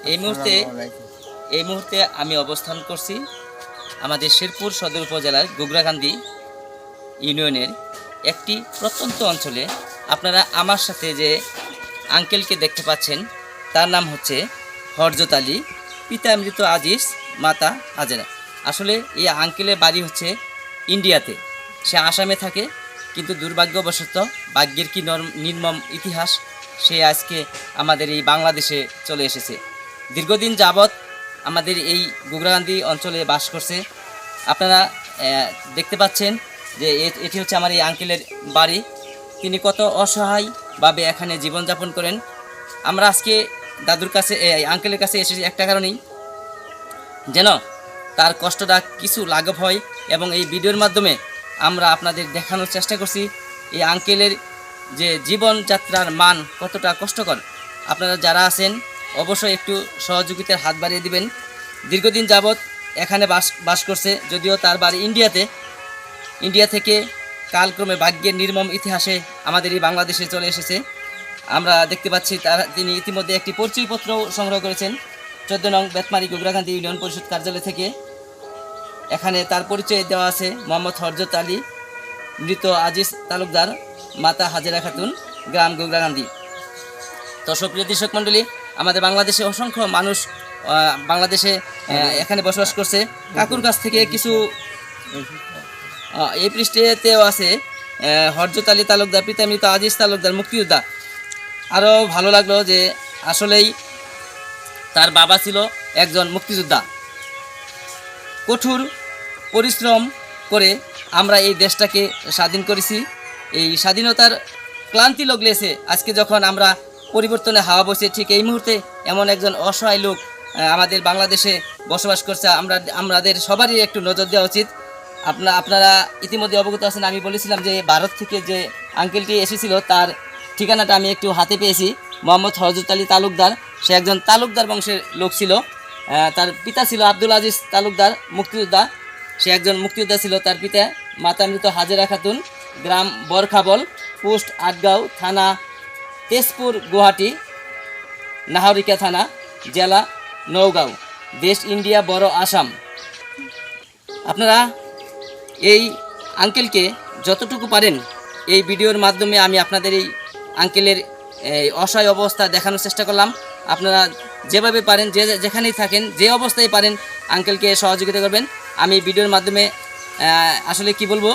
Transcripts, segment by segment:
এই মুহূর্তে আমি অবস্থান করছি আমাদের শেরপুর সদর উপজেলার গোগরাকান্দি ইউনিয়নের একটি প্রত্যন্ত অঞ্চলে। আপনারা আমার সাথে যে আঙ্কেলকে দেখতে পাচ্ছেন তার নাম হচ্ছে হরজত আলী, পিতা মৃত আজিজ, মাতা হাজেরা। আসলে এই আঙ্কেলের বাড়ি হচ্ছে ইন্ডিয়াতে, সে আসামে থাকে, কিন্তু দুর্ভাগ্যবশত ভাগ্যের কি নির্মম ইতিহাস, সে আজকে আমাদের এই বাংলাদেশে চলে এসেছে। দীর্ঘদিন যাবৎ আমাদের এই গোগরাকান্দি অঞ্চলে বাস করছে। আপনারা দেখতে পাচ্ছেন যে এটি হচ্ছে আমার এই আঙ্কেলের বাড়ি। তিনি কত অসহায়ভাবে এখানে জীবনযাপন করেন। আমরা আজকে দাদুর কাছে, আঙ্কেলের কাছে এসেছি একটা কারণেই, যেন তার কষ্টটা কিছু লাঘব হয়, এবং এই ভিডিওর মাধ্যমে আমরা আপনাদের দেখানোর চেষ্টা করছি এই আঙ্কেলের যে জীবনযাত্রার মান কতটা কষ্টকর। আপনারা যারা আছেন অবশ্যই একটু সহযোগিতার হাত বাড়িয়ে দিবেন। দীর্ঘদিন যাবৎ এখানে বাস করছে, যদিও তার বাড়ি ইন্ডিয়াতে। ইন্ডিয়া থেকে কালক্রমে ভাগ্যের নির্মম ইতিহাসে আমাদের এই বাংলাদেশে চলে এসেছে। আমরা দেখতে পাচ্ছি তিনি ইতিমধ্যে একটি পরিচয়পত্র সংগ্রহ করেছেন 14 নং বেতমারি গোগরাকান্দি ইউনিয়ন পরিষদ কার্যালয় থেকে। এখানে তার পরিচয় দেওয়া আছে মোহাম্মদ হরজত আলী, মৃত আজিজ তালুকদার, মাতা হাজেরা খাতুন, গ্রাম গোগরাকান্দি। তো সুপ্রিয় দর্শক মণ্ডলী, আমাদের বাংলাদেশে অসংখ্য মানুষ বাংলাদেশে এখানে বসবাস করছে। কাকুর কাছ থেকে কিছু এই পৃষ্ঠেতেও আছে হরজত আলী তালুকদার, পিতা মৃত আজিজ তালুকদার, মুক্তিযোদ্ধা। আরও ভালো লাগলো যে আসলেই তার বাবা ছিল একজন মুক্তিযোদ্ধা। কঠোর পরিশ্রম করে আমরা এই দেশটাকে স্বাধীন করেছি। এই স্বাধীনতার ক্লান্তি লগলেছে আজকে যখন আমরা পরিবর্তনে হাওয়া বসে, ঠিক এই মুহূর্তে এমন একজন অসহায় লোক আমাদের বাংলাদেশে বসবাস করছে। আমাদের সবারই একটু নজর দেওয়া উচিত। আপনারা ইতিমধ্যে অবগত আছেন, আমি বলেছিলাম যে ভারত থেকে যে আঙ্কেলটি এসেছিল তার ঠিকানাটা আমি একটু হাতে পেয়েছি। মোহাম্মদ হরজত আলী তালুকদার, সে একজন তালুকদার বংশের লোক ছিল। তার পিতা ছিল আব্দুল আজিজ তালুকদার, মুক্তিযোদ্ধা। সে একজন মুক্তিযোদ্ধা ছিল। তার পিতা, মাতা মৃত হাজেরা খাতুন, গ্রাম বরখাবল, পোস্ট আটগাঁও, থানা তেজপুর, গুয়াহাটি, নাহরিকা থানা, জেলা নওগাঁও, দেশ ইন্ডিয়া, বড় আসাম। আপনারা এই আঙ্কেলকে যতটুকু পারেন এই ভিডিওর মাধ্যমে আমি আপনাদের এই আঙ্কেলের অসহায় অবস্থা দেখানোর চেষ্টা করলাম। আপনারা যেভাবে পারেন, যেখানেই থাকেন, যে অবস্থায় পারেন আঙ্কেলকে সহযোগিতা করবেন। আমি ভিডিওর মাধ্যমে আসলে কি বলবো,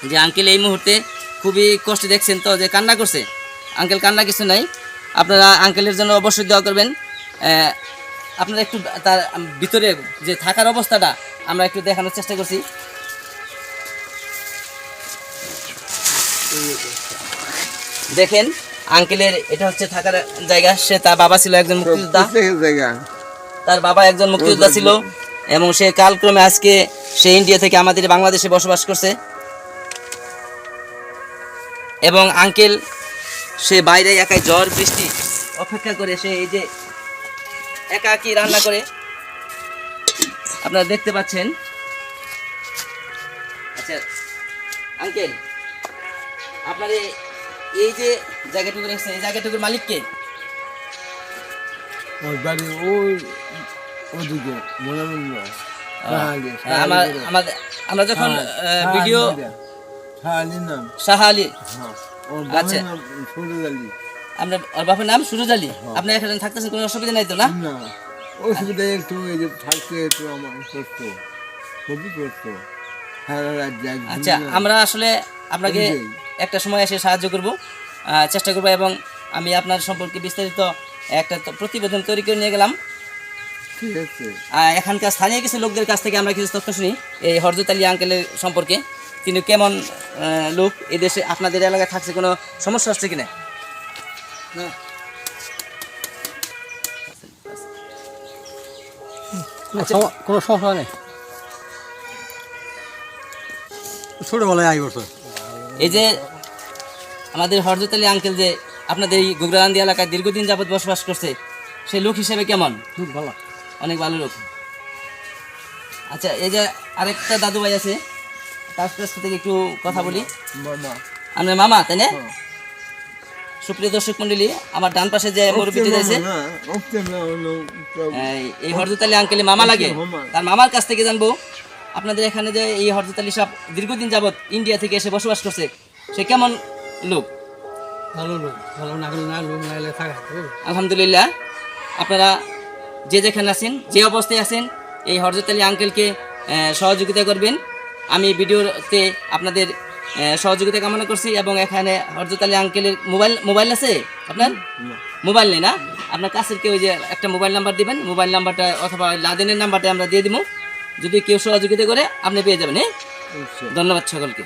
যে আঙ্কেল এই মুহূর্তে খুবই কষ্ট দেখছেন, তো যে কান্না করছে। আঙ্কেল কান্না কিছু নাই, আপনারা আঙ্কেলের জন্য অবশ্যই দোয়া করবেন। আপনারা একটু তার ভিতরে যে থাকার অবস্থাটা আমরা একটু দেখানোর চেষ্টা করছি। দেখেন আঙ্কেলের এটা হচ্ছে থাকার জায়গা। সে তার বাবা ছিল একজন মুক্তিযোদ্ধা, তার বাবা একজন মুক্তিযোদ্ধা ছিল, এবং সে কালক্রমে আজকে সে ইন্ডিয়া থেকে আমাদের বাংলাদেশে বসবাস করছে। এবং আঙ্কেল সে বাইরে একাই ঝড় বৃষ্টি অপেক্ষা করে সে এই যে একাকী রান্না করে, আপনারা দেখতে পাচ্ছেন। আচ্ছা আঙ্কেল, আপনার এই যে জায়গাটুকু রেখেছেন, এই জায়গাটুকুর মালিক কে? আমরা যখন ভিডিও শাহ আলী, আচ্ছা আমরা ওর বাপের নাম সুরজ আলী। আপনি এখানে থাকতেছেন, কোনো অসুবিধা নাই তো? না অসুবিধা একটু থাকতে একটু আমার কষ্ট, খুবই কষ্ট। আচ্ছা, আমরা আসলে আপনাকে একটা সময় এসে সাহায্য করব, চেষ্টা করব, এবং আমি আপনার সম্পর্কে বিস্তারিত একটা প্রতিবেদন তৈরি করে নিয়ে গেলাম। ঠিক আছে, এখানকার স্থানীয় কিছু লোকদের কাছ থেকে আমরা কিছু তথ্য শুনি এই হরজত আলী আঙ্কেলের সম্পর্কে। তিনি কেমন লোক, এই দেশে আপনাদের এলাকায় থাকছে, কোনো সমস্যা হচ্ছে কিনা? কোনো সমস্যা নেই, ছোটবেলায় আই বছর। এই যে আমাদের হরজত আলী আঙ্কেল যে আপনাদের এই গোগরাকান্দি এলাকায় দীর্ঘদিন যাবৎ বসবাস করছে, সেই লোক হিসেবে কেমন? খুব ভালো, অনেক ভালো লোক। আচ্ছা, এই যে আরেকটা দাদু ভাই আছে, তার কাছ থেকে একটু কথা বলি। আপনার মামা, তাই না? সুপ্রিয় দর্শক মণ্ডলী, আমার ডান পাশে যে মুরব্বীটি রয়েছে এই হরজত আলী আঙ্কেলের মামা লাগে। তার মামার কাছ থেকে জানবো আপনাদের এখানে যে এই হরজত আলী সাহেব দীর্ঘদিন যাবৎ ইন্ডিয়া থেকে এসে বসবাস করছে, সে কেমন লোক? ভালো লোক, ভালো না হলে না লোক না এলে থাকা যাবে। আলহামদুলিল্লাহ, আপনারা যে যেখানে আছেন, যে অবস্থায় আছেন, এই হরজত আলী আঙ্কেলকে সহযোগিতা করবেন। আমি ভিডিওতে আপনাদের সহযোগিতা কামনা করছি। এবং এখানে হরজত আলী আঙ্কেলের মোবাইল আছে আপনার? মোবাইল নেই না? আপনার কাছের কেউ যে একটা মোবাইল নাম্বার দিবেন, মোবাইল নাম্বারটা অথবা লাদেনের নাম্বারটা আমরা দিয়ে দিব। যদি কেউ সহযোগিতা করে আপনি পেয়ে যাবেন। হ্যাঁ, ধন্যবাদ সকলকে।